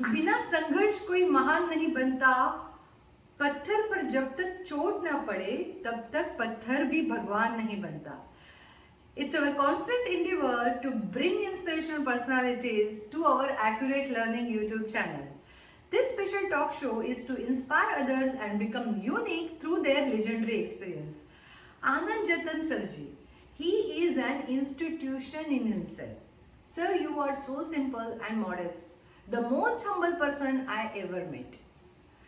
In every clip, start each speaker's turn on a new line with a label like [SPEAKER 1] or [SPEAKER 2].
[SPEAKER 1] बिना संघर्ष कोई महान नहीं बनता, पत्थर पर जब तक चोट ना पड़े तब तक पत्थर भी भगवान नहीं बनता. It's our constant endeavor to bring inspirational personalities to our Accurate Learning YouTube channel. This special talk show is to inspire others and become unique through their legendary experience. Anand Jathan Sarji, he is an institution in himself. Sir, you are so simple and modest, the most humble person I ever met.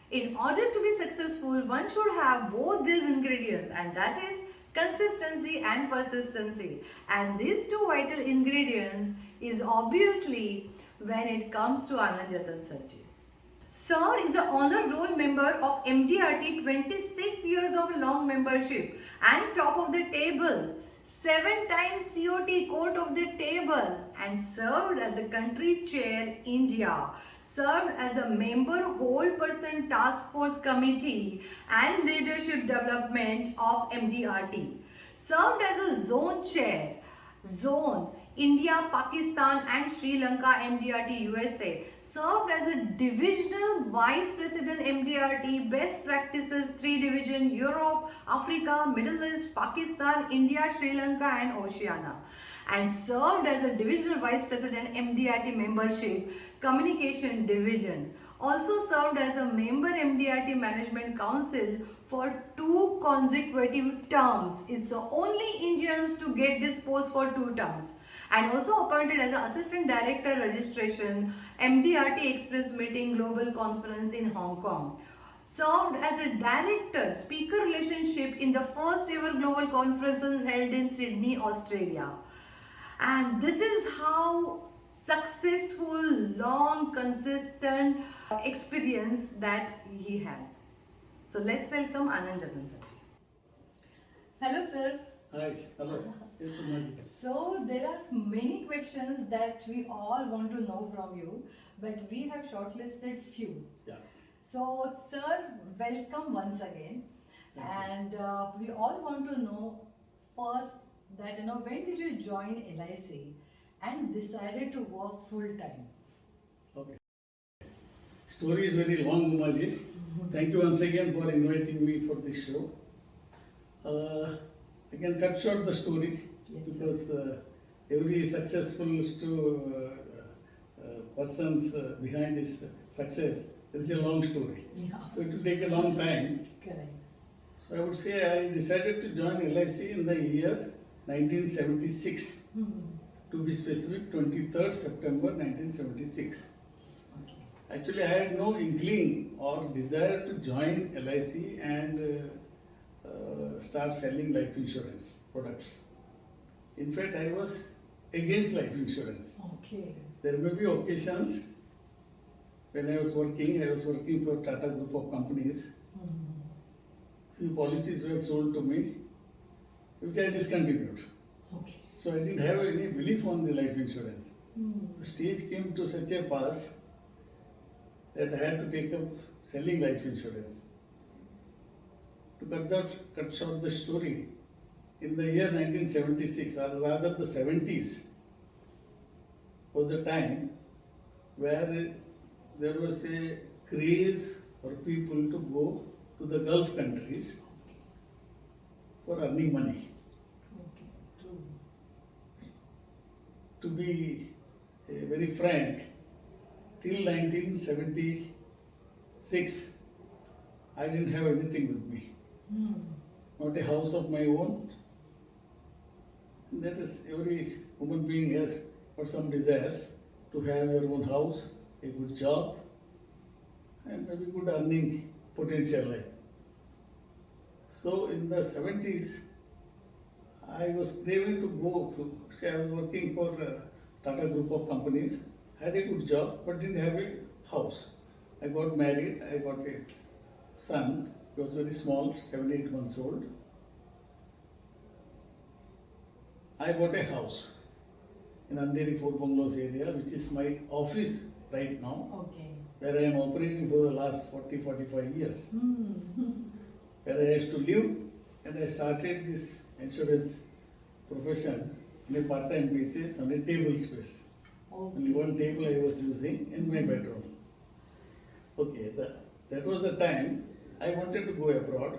[SPEAKER 1] In order to be successful, one should have both these ingredients, and that is consistency and persistency. And these two vital ingredients is obviously when it comes to Anand Jathan Sarji. Sir is an honor roll member of MDRT, 26 years of long membership and top of the table, 7 times COT court of the table, and served as a country chair India, served as a member whole person task force committee and leadership development of MDRT, served as a zone chair, zone India, Pakistan and Sri Lanka MDRT USA, served as a divisional vice president MDRT, best practices 3 division Europe, Africa, Middle East, Pakistan, India, Sri Lanka and Oceana, and served as a divisional vice president MDRT membership communication division. Also served as a member MDRT management council for 2 consecutive terms. It's the only Indians to get this post for 2 terms. And also appointed as an assistant director registration MDRT Express meeting global conference in Hong Kong. Served as a director speaker relationship in the first ever global conferences held in Sydney, Australia. And this is how successful, long, consistent experience that he has. So let's welcome Anand Jathan sir. Hello sir.
[SPEAKER 2] Hi, hello. Yes, Umaji.
[SPEAKER 1] So there are many questions that we all want to know from you, but we have shortlisted few.
[SPEAKER 2] Yeah.
[SPEAKER 1] So sir, welcome once again.
[SPEAKER 2] Thank you.
[SPEAKER 1] And we all want to know first that when did you join LIC and decided to work full time?
[SPEAKER 2] Okay. Story is very long, Umaji. Thank you once again for inviting me for this show. I can cut short the story.
[SPEAKER 1] Yes,
[SPEAKER 2] because every successful person's behind his success, there is a long story.
[SPEAKER 1] Yeah.
[SPEAKER 2] So it will take a long time.
[SPEAKER 1] Correct.
[SPEAKER 2] So I would say I decided to join LIC in the year 1976. To be specific, 23rd September 1976.
[SPEAKER 1] Okay.
[SPEAKER 2] Actually, I had no inkling or desire to join LIC and start selling life insurance products. In fact, I was against life insurance.
[SPEAKER 1] Okay.
[SPEAKER 2] There may be occasions when I was working for Tata Group of companies. Few policies were sold to me, which I discontinued.
[SPEAKER 1] Okay.
[SPEAKER 2] So I didn't have any belief on the life insurance. The stage came to such a pass that I had to take up selling life insurance. To cut short the story, in the year 1976, or rather the 70s, was a time where there was a craze for people to go to the Gulf countries for earning money.
[SPEAKER 1] Okay. True.
[SPEAKER 2] To be very frank, till 1976, I didn't have anything with me. Not a house of my own. And that is, every human being has got some desires to have your own house, a good job, and maybe good earning potential. So in the 70s, I was craving to go to, say I was working for Tata Group of companies, had a good job but didn't have a house. I got married, I got a son, he was very small, 7-8 months old. I bought a house in Andheri Four Bungalows area, which is my office right now,
[SPEAKER 1] Okay.
[SPEAKER 2] where I am operating for the last 40-45 years. Where I used to live, and I started this insurance profession on a part-time basis on a table space.
[SPEAKER 1] Okay.
[SPEAKER 2] Only one table I was using in my bedroom. Okay, that was the time I wanted to go abroad,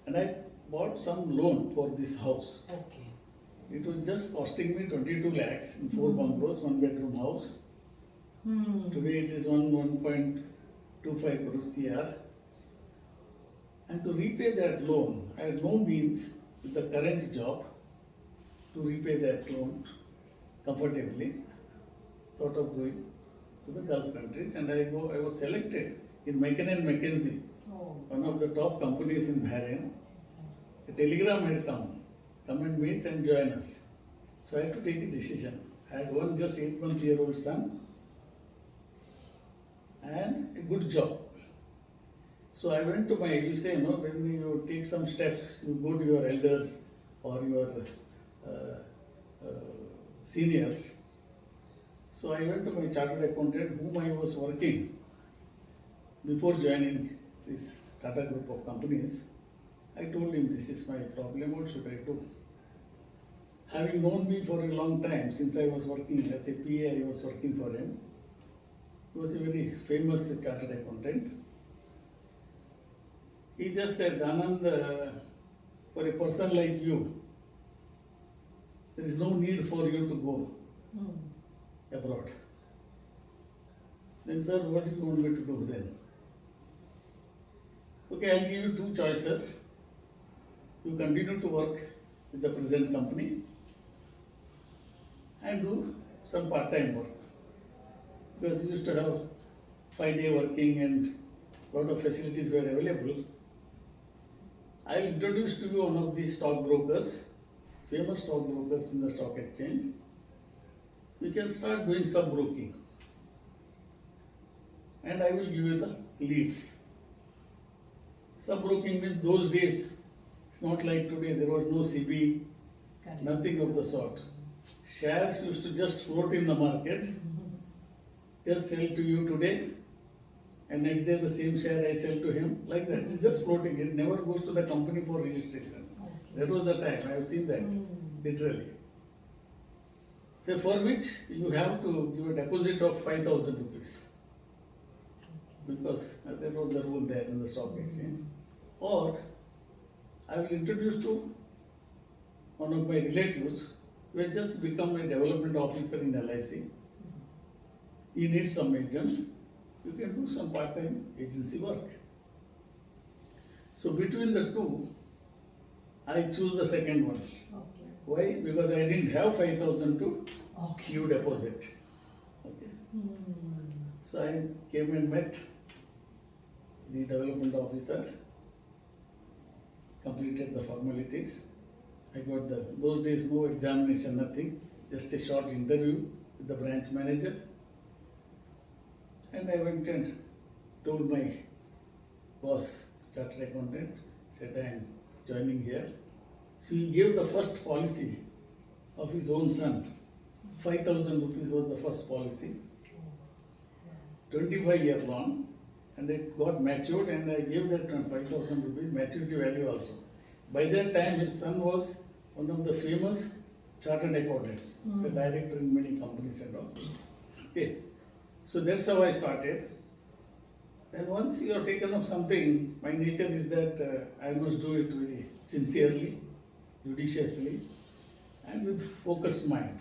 [SPEAKER 2] and I bought some loan for this house.
[SPEAKER 1] Okay.
[SPEAKER 2] It was just costing me 22 lakhs in 4 bungalows, 1 bedroom house. Today it is 1.25 crores CR. And to repay that loan, I had no means with the current job to repay that loan comfortably. Thought of going to the Gulf countries, and I was selected in McKinsey, one of the top companies in Bahrain. A telegram had come and meet and join us. So I had to take a decision. I had one just 8-month-old son and a good job. So I went to when you take some steps, you go to your elders or your seniors. So I went to my chartered accountant, whom I was working before joining this Tata group of companies. I told him, this is my problem, what should I do? Having known me for a long time, since I was working as a PA, I was working for him. He was a very famous chartered accountant. He just said, Anand, for a person like you, there is no need for you to go abroad. Then, sir, what do you want me to do then? Okay, I'll give you two choices. You continue to work with the present company and do some part-time work. Because we used to have 5-day working and a lot of facilities were available. I'll introduce to you one of the stockbrokers, famous stockbrokers in the stock exchange. You can start doing some broking. And I will give you the leads. Sub-broking means those days, it's not like today, there was no CB, nothing of the sort. Shares used to just float in the market, just sell to you today, and next day the same share I sell to him, like that. It's just floating, it never goes to the company for registration. That was the time, I have seen that, literally. So for which you have to give a deposit of 5,000 rupees. Because that was the rule there in the stock exchange. Or I will introduce to one of my relatives who has just become a development officer in LIC. He needs some agents. You can do some part-time agency work. So between the two, I choose the second one.
[SPEAKER 1] Okay.
[SPEAKER 2] Why? Because I didn't have 5,000 to give deposit. Okay. So I came and met the development officer, completed the formalities. I got those days no examination, nothing, just a short interview with the branch manager. And I went and told my boss, chartered accountant, said I am joining here. So he gave the first policy of his own son. 5,000 rupees was the first policy. 25-year long. And it got matured, and I gave that 5,000 rupees maturity value also. By that time, his son was one of the famous chartered accountants, the director in many companies and all. Okay, so that's how I started. Then once you have taken up something, my nature is that I must do it very sincerely, judiciously, and with focused mind.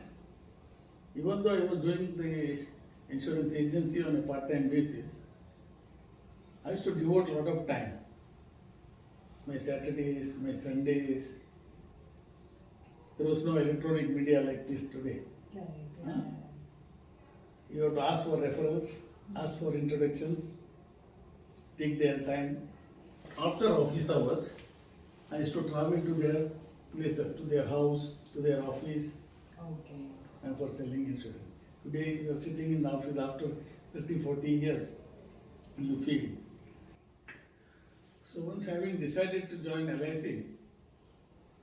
[SPEAKER 2] Even though I was doing the insurance agency on a part-time basis, I used to devote a lot of time. My Saturdays, my Sundays. There was no electronic media like this today. Huh? You have to ask for referrals, ask for introductions, take their time. After office hours, I used to travel to their places, to their house, to their office, and for selling insurance. Today you are sitting in the office after 30-40 years, you feel. So once having decided to join LIC,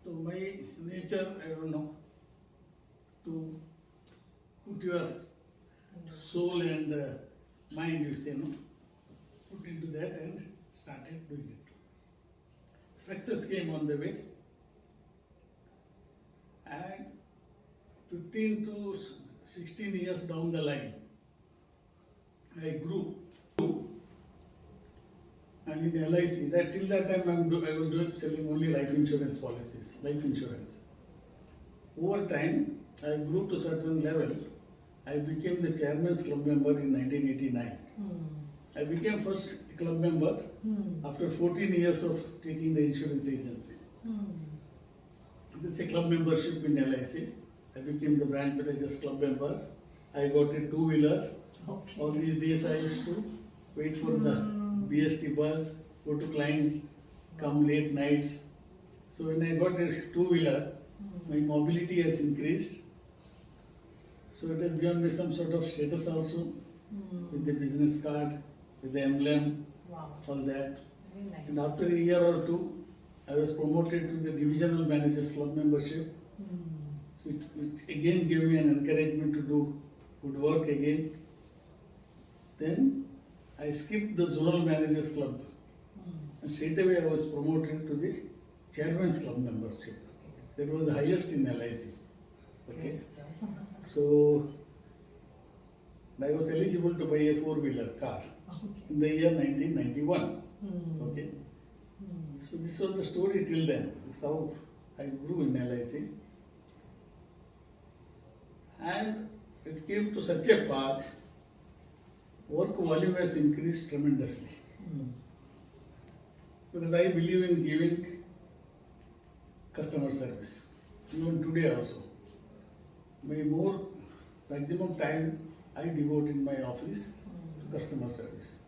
[SPEAKER 2] to my nature, I don't know, to put your soul and mind, you say, no, put into that and started doing it. Success came on the way, and 15 to 16 years down the line, I grew And in LIC, that till that time I was selling only life insurance policies, life insurance. Over time, I grew to certain level. I became the chairman's club member in 1989. I became first club member after 14 years of taking the insurance agency. This is a club membership in LIC. I became the brand manager's club member. I got a two-wheeler.
[SPEAKER 1] Okay.
[SPEAKER 2] All these days I used to wait for the BST bus, go to clients, come late nights. So when I got a two-wheeler, my mobility has increased. So it has given me some sort of status also with the business card, with the emblem,
[SPEAKER 1] Wow.
[SPEAKER 2] all that.
[SPEAKER 1] Very nice.
[SPEAKER 2] And after a year or two, I was promoted to the divisional managers club membership. So it again gave me an encouragement to do good work again. Then I skipped the zonal managers club and straight away I was promoted to the chairman's club membership. That was the highest in LIC. Okay.
[SPEAKER 1] Great, sir.
[SPEAKER 2] So I was eligible to buy a four-wheeler car in the year 1991. Okay. So this was the story till then. This is how I grew in LIC. And it came to such a pass, work volume has increased tremendously. Because I believe in giving customer service. Even today also. My more maximum time I devote in my office to customer service.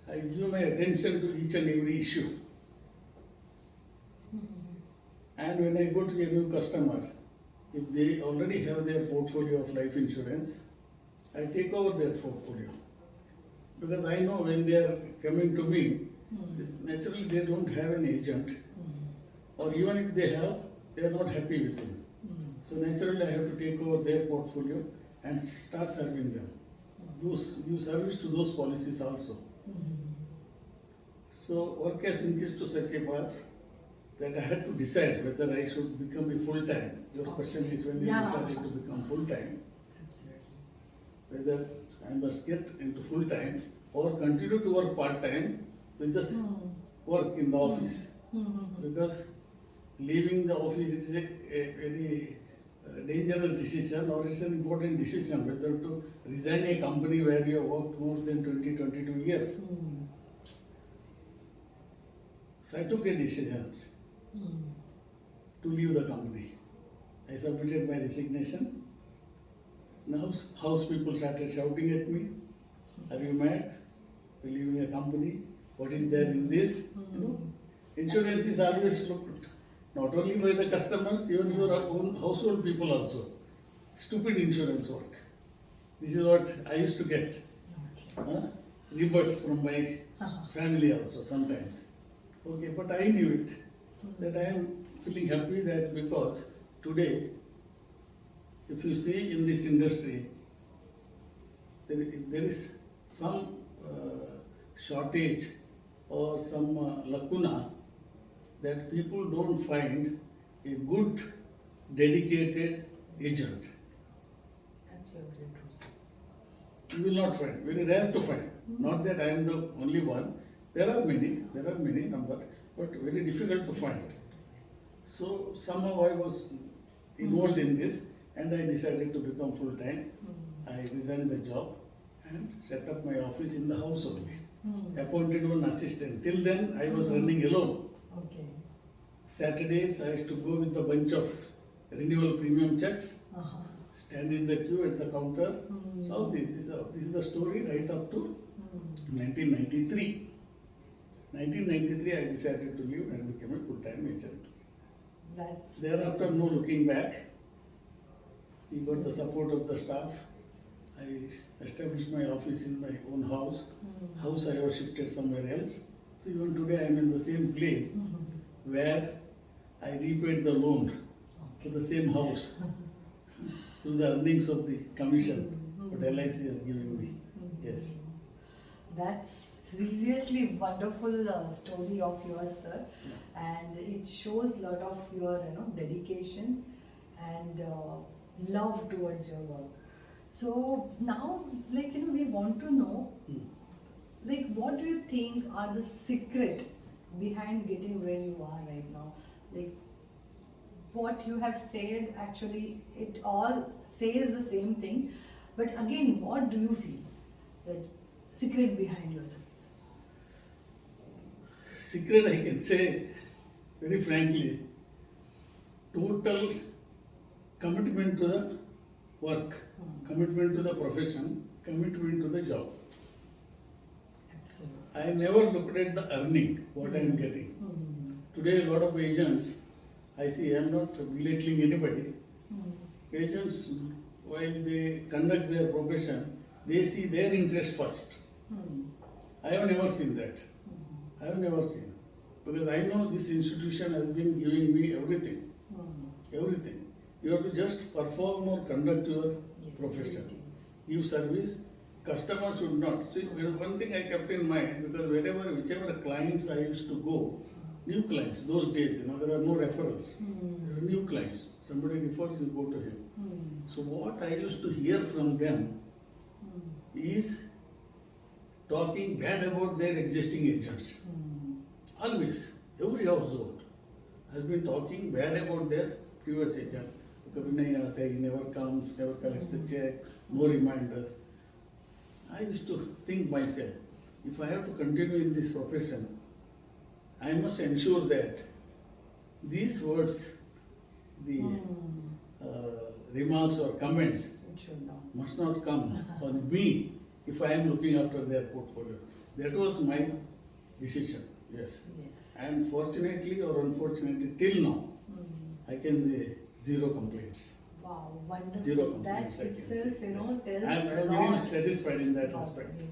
[SPEAKER 2] I give my attention to each and every issue. And when I go to a new customer, if they already have their portfolio of life insurance, I take over their portfolio. Because I know when they are coming to me, naturally they don't have an agent. Or even if they have, they are not happy with him. So naturally I have to take over their portfolio and start serving them. Give service to those policies also. So work has increased to such a pass that I had to decide whether I should become a full-time. Your question is when I decided to become full-time. Whether I must get into full-time or continue to work part-time with this work in the office. Because leaving the office, it is a very dangerous decision, or it's an important decision whether to resign a company where you have worked more than 22 years. So I took a decision to leave the company. I submitted my resignation. Now house people started shouting at me, "Are you mad? You're leaving a company? What is there in this?" You know, insurance is always looked not only by the customers, even your own household people also. Stupid insurance work. This is what I used to get. Rebuts from my family also sometimes. Okay, but I knew it. That I am feeling happy that because today, if you see in this industry, there is some shortage or some lacuna that people don't find a good, dedicated agent.
[SPEAKER 1] Absolutely true, sir.
[SPEAKER 2] You will not find, very rare to find. Not that I am the only one. There are many number, but very difficult to find. So somehow I was involved in this and I decided to become full-time. I resigned the job and set up my office in the house only. Appointed one assistant. Till then I was running alone.
[SPEAKER 1] Okay.
[SPEAKER 2] Saturdays I used to go with a bunch of renewal premium checks, stand in the queue at the counter. So this is the story right up to 1993. 1993 I decided to leave and became a full-time agent.
[SPEAKER 1] That's
[SPEAKER 2] Thereafter, no looking back. We got the support of the staff. I established my office in my own house. House I have shifted somewhere else. So even today I am in the same place where I repaid the loan for the same house through the earnings of the commission what LIC has given me. Yes.
[SPEAKER 1] That's seriously wonderful story of yours, sir, and it shows a lot of your dedication and love towards your work. So now, we want to know like what do you think are the secret behind getting where you are right now? Like what you have said, actually it all says the same thing, but again, what do you feel that secret behind your success?
[SPEAKER 2] Secret, I can say very frankly, total commitment to the work, commitment to the profession, commitment to the job.
[SPEAKER 1] Absolutely.
[SPEAKER 2] I never looked at the earning, what I am getting. Today, a lot of agents, I see, I am not belittling anybody. Agents, while they conduct their profession, they see their interest first. I have never seen that. I have never seen. Because I know this institution has been giving me everything. Everything. You have to just perform or conduct your profession. Give service. Customer should not. See, one thing I kept in mind, because whichever clients I used to go, new clients, those days, there are no referrals. There are new clients. Somebody refers, you go to him. So what I used to hear from them is talking bad about their existing agents. Always, every household has been talking bad about their previous agents. Kabhi nahi aata, he never comes, never collects the check, no reminders. I used to think myself, if I have to continue in this profession, I must ensure that these words, the remarks or comments must not come on me if I am looking after their portfolio. That was my decision, yes. And fortunately or unfortunately, till now, I can say zero complaints.
[SPEAKER 1] Wow, wonderful.
[SPEAKER 2] Zero complaints,
[SPEAKER 1] That
[SPEAKER 2] I can
[SPEAKER 1] itself,
[SPEAKER 2] say.
[SPEAKER 1] tells
[SPEAKER 2] I am
[SPEAKER 1] a
[SPEAKER 2] very
[SPEAKER 1] lot.
[SPEAKER 2] satisfied in that aspect.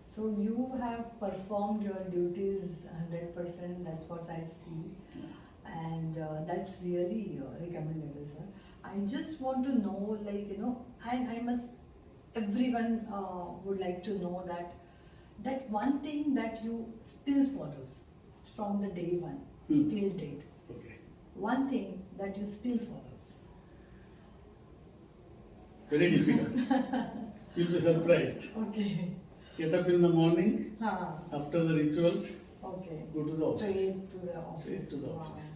[SPEAKER 1] So you have performed your duties 100%, that's what I see. And that's really recommendable, sir. I just want to know, and everyone would like to know that one thing that you still follows from the day one till date.
[SPEAKER 2] Okay.
[SPEAKER 1] One thing that you still follows.
[SPEAKER 2] Very difficult. You'll be surprised.
[SPEAKER 1] Okay.
[SPEAKER 2] Get up in the morning, after the rituals,
[SPEAKER 1] Okay.
[SPEAKER 2] go to the office.
[SPEAKER 1] Straight to the office.
[SPEAKER 2] Straight to the
[SPEAKER 1] Wow.
[SPEAKER 2] office.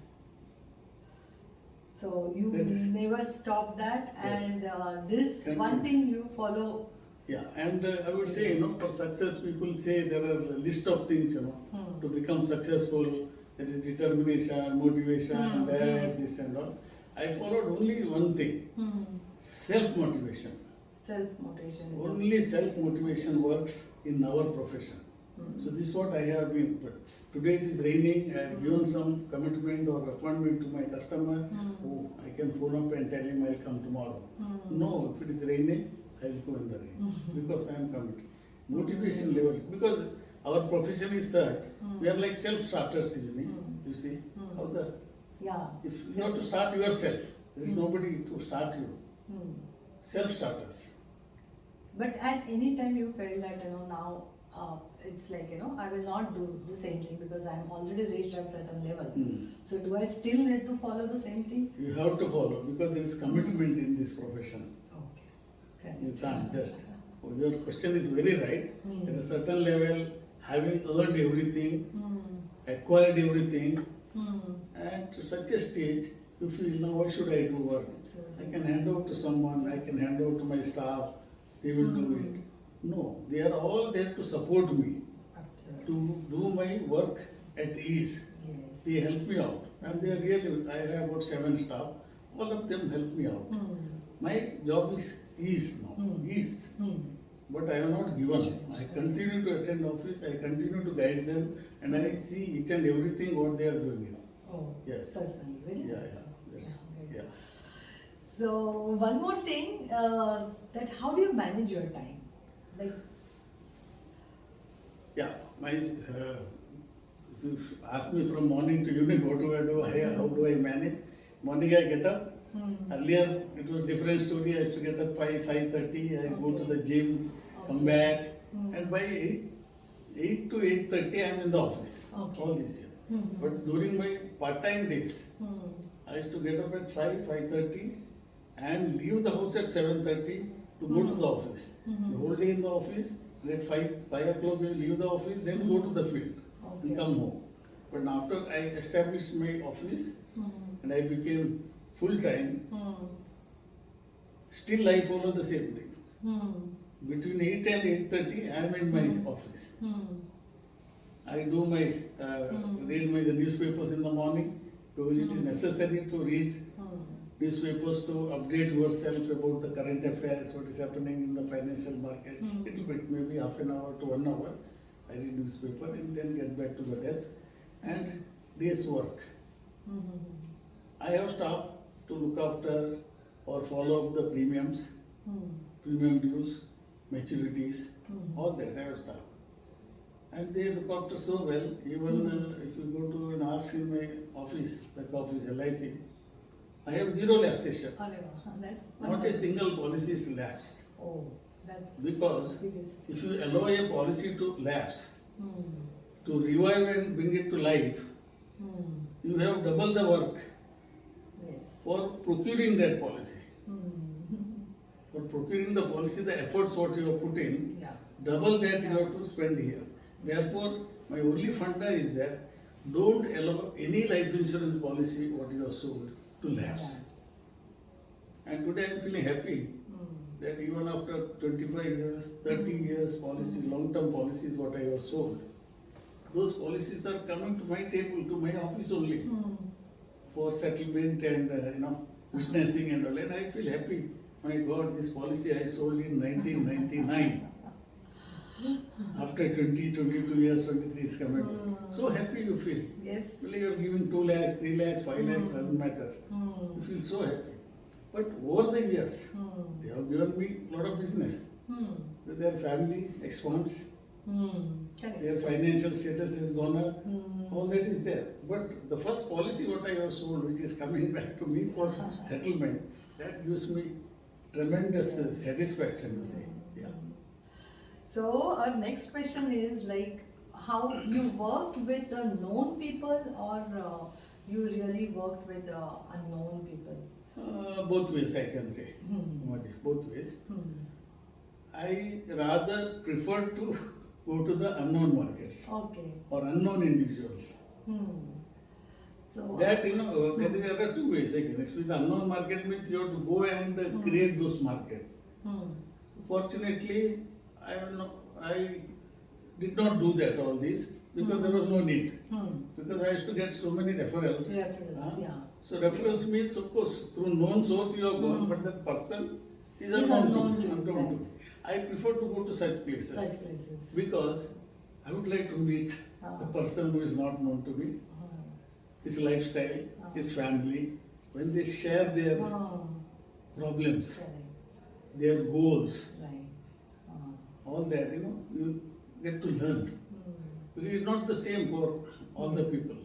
[SPEAKER 1] So you
[SPEAKER 2] That is-
[SPEAKER 1] never stop that,
[SPEAKER 2] Yes.
[SPEAKER 1] and this
[SPEAKER 2] Continue.
[SPEAKER 1] one thing you follow.
[SPEAKER 2] Yeah, and I would say, for success, people say there are a list of things, to become successful. There is determination, motivation, this and all. I followed only one thing, self-motivation.
[SPEAKER 1] Self-motivation.
[SPEAKER 2] Only self-motivation works in our profession. So this is what I have been. But today it is raining. I have given some commitment or appointment to my customer. Oh, I can phone up and tell him I'll come tomorrow. No, if it is raining, I will go in the rain because I am committed. Motivation level, because our profession is such, we are like self-starters, you see. How the if you have to start yourself, there is nobody to start you. Self-starters.
[SPEAKER 1] But at any time you felt that now it's like I will not do the same thing because I am already reached at certain level. So do I still need to follow the same thing?
[SPEAKER 2] You have to follow because there is commitment in this profession.
[SPEAKER 1] Okay.
[SPEAKER 2] You can't just. Your question is very right. At a certain level, having earned everything, acquired everything, and to such a stage, you feel, now why should I do work? I can hand over to someone, I can hand over to my staff, they will do it. No, they are all there to support me, to do my work at ease.
[SPEAKER 1] Yes.
[SPEAKER 2] They help me out. And they are really, I have about 7 staff, all of them help me out. My job is ease now, eased. But I have not given. I continue to attend office, I continue to guide them, and I see each and everything what they are doing.
[SPEAKER 1] Oh,
[SPEAKER 2] Yes.
[SPEAKER 1] personally, very nice.
[SPEAKER 2] Yes.
[SPEAKER 1] Very
[SPEAKER 2] Yeah.
[SPEAKER 1] nice. So one more thing, that how do you manage your time? Like,
[SPEAKER 2] Yeah, if you ask me from morning to evening, what do I do, how do I manage? Morning I get up. Earlier it was different story. I used to get up 5:30. I go to the gym, come back, and by 8 to 8:30 I am in the office. All this year. But during my part-time days, I used to get up at 5:30, and leave the house at 7:30, to go to the office. The whole day in the office, and at 5 o'clock you leave the office, then go to the field
[SPEAKER 1] Okay.
[SPEAKER 2] and come home. But after I established my office and I became full time, still I follow the same thing. Between 8 and 8:30, I am in my office. I do my read the newspapers in the morning because it is necessary to read newspapers to update yourself about the current affairs, what is happening in the financial market. Little bit, maybe half an hour to 1 hour. I read newspaper and then get back to the desk and day's work. I have staff to look after or follow up the premiums, premium dues, maturities, all that I have staff. And they look after so well, even if you go to and ask in my office, like office LIC, I have zero lapsation.
[SPEAKER 1] That's
[SPEAKER 2] Not a
[SPEAKER 1] wonderful.
[SPEAKER 2] single policy is lapsed.
[SPEAKER 1] Oh, that's
[SPEAKER 2] Because
[SPEAKER 1] biggest.
[SPEAKER 2] if you allow a policy to lapse, to revive and bring it to life, you have double the work
[SPEAKER 1] Yes.
[SPEAKER 2] for procuring that policy. For procuring the policy, the efforts what you have put in,
[SPEAKER 1] Yeah.
[SPEAKER 2] double that you have to spend here. Therefore, my only funda is that don't allow any life insurance policy what you have sold to lapse. And today I am feeling happy that even after 25 years, 30 years policy, long-term policies what I have sold, those policies are coming to my table, to my office only for settlement and witnessing and all. And I feel happy. My God, this policy I sold in 1999. After 20, 22 years, 23 is coming. So happy you feel.
[SPEAKER 1] Yes.
[SPEAKER 2] Well, you are giving 2 lakhs, 3 lakhs, 5 lakhs, doesn't matter. You feel so happy. But over the years, they have given me a lot of business. Their family expands,
[SPEAKER 1] Correct.
[SPEAKER 2] their financial status has gone up, all that is there. But the first policy what I have sold, which is coming back to me for settlement, that gives me tremendous satisfaction, you say. Yeah.
[SPEAKER 1] So our next question is like how you worked with known people or you really worked with unknown people?
[SPEAKER 2] Both ways I can say. Both ways. I rather prefer to go to the unknown markets
[SPEAKER 1] Okay.
[SPEAKER 2] or unknown individuals.
[SPEAKER 1] So
[SPEAKER 2] That that is there are 2 ways again. With the unknown market means you have to go and create those market. Fortunately, I did not do that all this because there was no need. Because I used to get so many referrals.
[SPEAKER 1] Referrals, yeah.
[SPEAKER 2] So referrals means of course through known source you have gone, but that person is
[SPEAKER 1] Is
[SPEAKER 2] unknown
[SPEAKER 1] unknown
[SPEAKER 2] to
[SPEAKER 1] to
[SPEAKER 2] me.
[SPEAKER 1] you,
[SPEAKER 2] Unknown to
[SPEAKER 1] right.
[SPEAKER 2] me. I prefer to go to such places.
[SPEAKER 1] Such places.
[SPEAKER 2] Because I would like to meet the person who is not known to me, his lifestyle, his family, when they share their problems,
[SPEAKER 1] Correct.
[SPEAKER 2] their goals,
[SPEAKER 1] Right.
[SPEAKER 2] all that, you get to learn. Because it's not the same for all the people.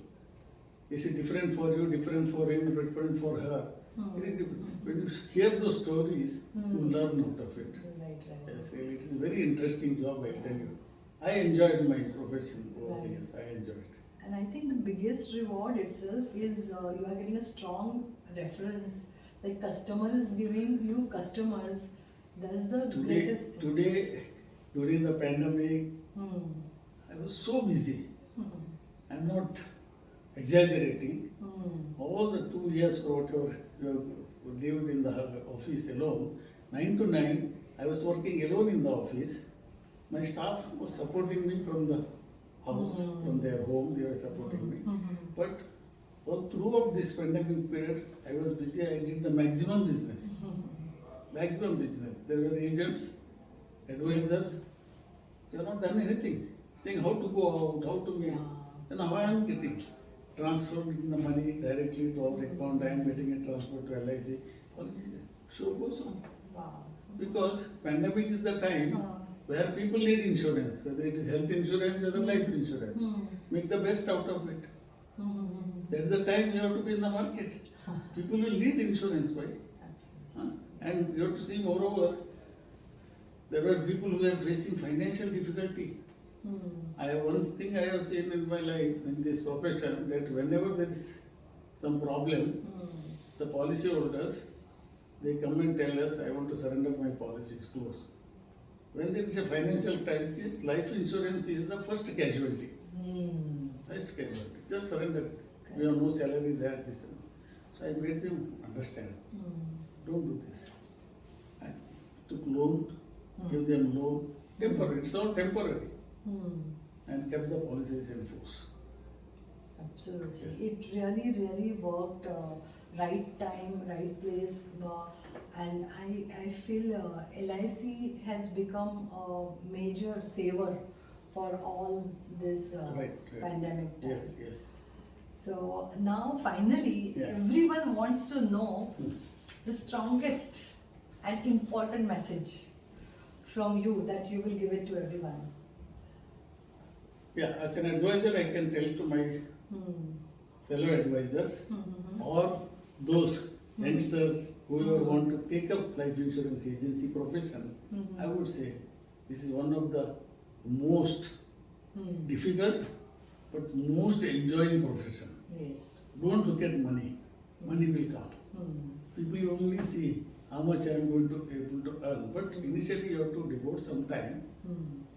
[SPEAKER 2] It's different for you, different for him, different for her. It is different. When you hear those stories, you learn out of it.
[SPEAKER 1] Right, right.
[SPEAKER 2] Yes, it is a very interesting job, I tell you. I enjoyed my profession over the
[SPEAKER 1] Right.
[SPEAKER 2] years. I enjoyed it.
[SPEAKER 1] And I think the biggest reward itself is you are getting a strong reference. Like customer is giving you customers. That's the greatest thing.
[SPEAKER 2] Today, during the pandemic,
[SPEAKER 1] Hmm.
[SPEAKER 2] I was so busy.
[SPEAKER 1] Hmm.
[SPEAKER 2] I'm not exaggerating.
[SPEAKER 1] Hmm.
[SPEAKER 2] All the 2 years or whatever you have lived in the office alone, 9 to 9, I was working alone in the office. My staff was supporting me from the house, from their home, they were supporting me. But all throughout this pandemic period, I was busy, I did the maximum business. Maximum business. There were agents, advisors, they have not done anything. Saying how to go out, how to meet. Then how I am getting? Transferring the money directly to our account, I am getting it transferred to LIC. Policy show goes on.
[SPEAKER 1] Wow.
[SPEAKER 2] Because pandemic is the time where people need insurance, whether it is health insurance, whether life insurance. Make the best out of it. That's the time you have to be in the market. People will need insurance, why?
[SPEAKER 1] Absolutely.
[SPEAKER 2] And you have to see moreover, there were people who are facing financial difficulty. One thing I have seen in my life, in this profession, that whenever there is some problem, the policyholders, They come and tell us, I want to surrender my policy, is closed. When there is a financial crisis, life insurance is the first casualty. First casualty. Just surrender it. We have no salary there. This. So I made them understand. Don't do this. I took loan, give them loan, temporary. It's all temporary. And kept the policies in force.
[SPEAKER 1] Absolutely.
[SPEAKER 2] Yes.
[SPEAKER 1] It really, really worked. Right time, right place. And I feel LIC has become a major saver for all this
[SPEAKER 2] Right.
[SPEAKER 1] pandemic time.
[SPEAKER 2] Yes.
[SPEAKER 1] So now finally,
[SPEAKER 2] Yeah.
[SPEAKER 1] everyone wants to know the strongest and important message from you that you will give it to everyone.
[SPEAKER 2] Yeah, as an advisor, I can tell to my fellow advisors or those youngsters whoever want to take up life insurance agency profession, I would say this is one of the most difficult but most enjoying profession.
[SPEAKER 1] Yes.
[SPEAKER 2] Don't look at money. Money will come. People only see how much I am going to able to earn, but initially you have to devote some time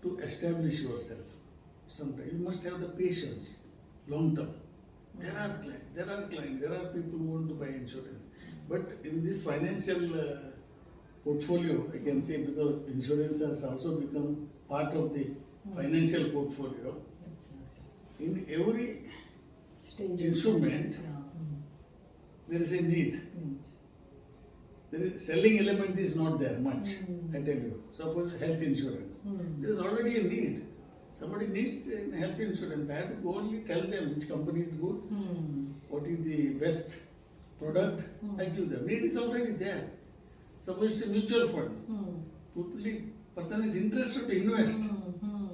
[SPEAKER 2] to establish yourself. Sometimes you must have the patience, long term. There are clients, there are people who want to buy insurance. But in this financial portfolio, I can say, because insurance has also become part of the financial portfolio, in every
[SPEAKER 1] Stage.
[SPEAKER 2] instrument, there is a need. There is selling element is not there much, I tell you. Suppose health insurance. There is already a need. Somebody needs health insurance. I have to go only tell them which company is good, what is the best product, I give them. Need is already there. Suppose it's a mutual fund. Totally person is interested to invest.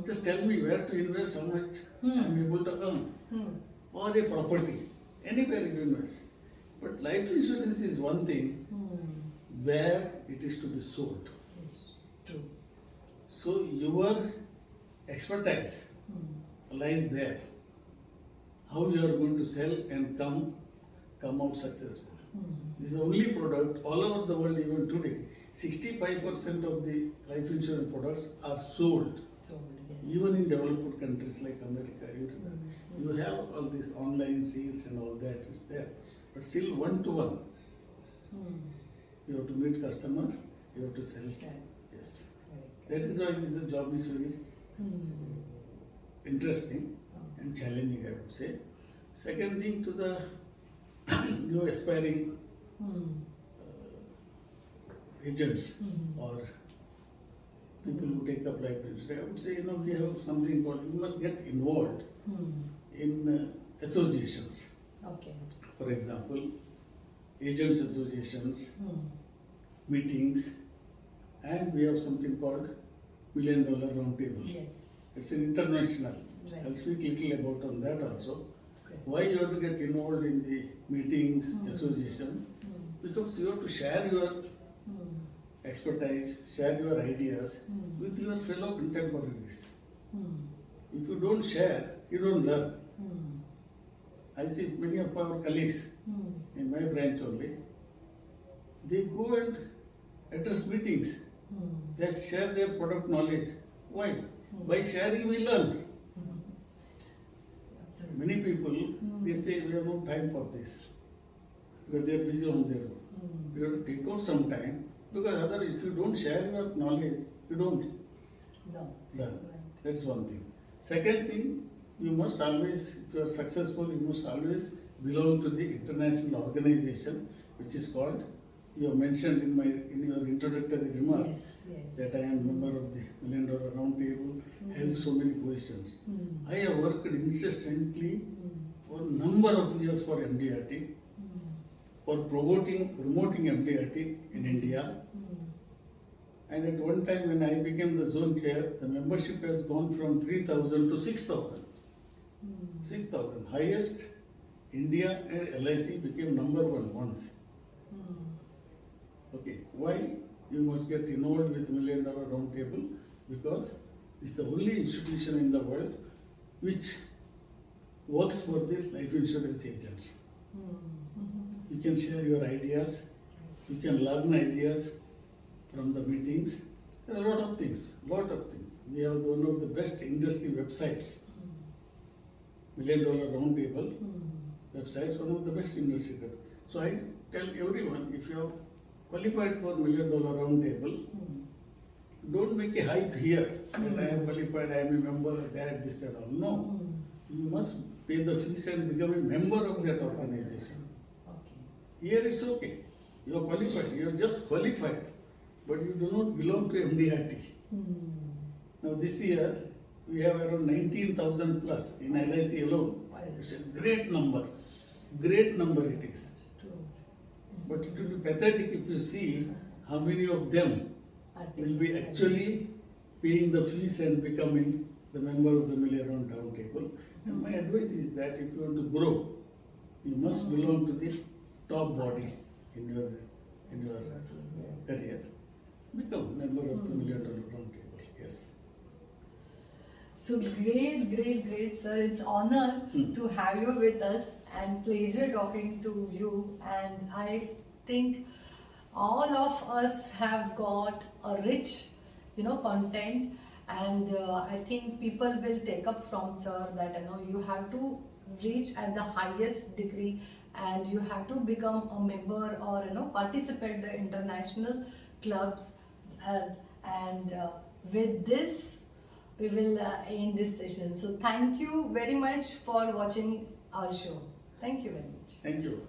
[SPEAKER 2] Just tell me where to invest, how much I am able to earn. Or a property. Anywhere you invest. But life insurance is one thing where it is to be sold.
[SPEAKER 1] It's true.
[SPEAKER 2] So your expertise lies there. How you are going to sell and come out successful. This is the only product all over the world even today. 65% of the life insurance products are sold. Even in developed countries like America, you have all these online sales and all that is there. But still one-to-one. You have to meet customer, you have to sell. Yes. That is why the job is very interesting and challenging, I would say. Second thing, to the new aspiring agents or people who take up life insurance, I would say, we have something called, you must get involved in associations.
[SPEAKER 1] Okay.
[SPEAKER 2] For example, agents associations, meetings, and we have something called $1 Million Roundtable.
[SPEAKER 1] Yes.
[SPEAKER 2] It's an international.
[SPEAKER 1] Right.
[SPEAKER 2] I'll speak little about on that also.
[SPEAKER 1] Okay.
[SPEAKER 2] Why you have to get involved in the meetings, association? Because you have to share your expertise, share your ideas with your fellow contemporaries. If you don't share, you don't learn. I see many of our colleagues in my branch only, they go and address meetings. They share their product knowledge. Why? By sharing we learn.
[SPEAKER 1] Absolutely.
[SPEAKER 2] Many people, they say we have no time for this because they are busy on their work. You have to take out some time because otherwise if you don't share your knowledge, you don't
[SPEAKER 1] No.
[SPEAKER 2] learn.
[SPEAKER 1] Right.
[SPEAKER 2] That's one thing. Second thing, you must always, if you are successful, you must always belong to the international organization which is called, you have mentioned in your introductory remark
[SPEAKER 1] Yes.
[SPEAKER 2] that I am member of the $1 Million Roundtable, held so many positions. I have worked incessantly for a number of years for MDRT, for promoting MDRT in India. And at one time when I became the zone chair, the membership has gone from 3,000 to 6,000. 6,000. Highest, India and LIC became number one once. Okay, why? You must get involved with $1 Million Roundtable because it's the only institution in the world which works for the life insurance agents. You can share your ideas, You can learn ideas from the meetings. There are a lot of things, We have one of the best industry websites, Million Dollar Roundtable websites, one of the best industry. So I tell everyone, if you have qualified for Million Dollar Roundtable, don't make a hype here that I am qualified, I am a member, that, this and all. No, you must pay the fees and become a member of that organization. Here it's okay. You are qualified. You are just qualified, but you do not belong to MDRT. Now this year we have around 19,000 plus in LIC alone. It's a great number. Great number it is. But it will be pathetic if you see how many of them will be actually paying the fees and becoming the member of the Million Roundtable. And my advice is that if you want to grow, you must belong to the top body in your career. Become member of the Million Dollar Roundtable. Yes.
[SPEAKER 1] So great, sir. It's honor to have you with us and pleasure talking to you. And I think all of us have got a rich, content. And I think people will take up from sir that you have to reach at the highest degree, and you have to become a member or participate the international clubs. And with this, we will end this session. So thank you very much for watching our show. Thank you very much.
[SPEAKER 2] Thank you.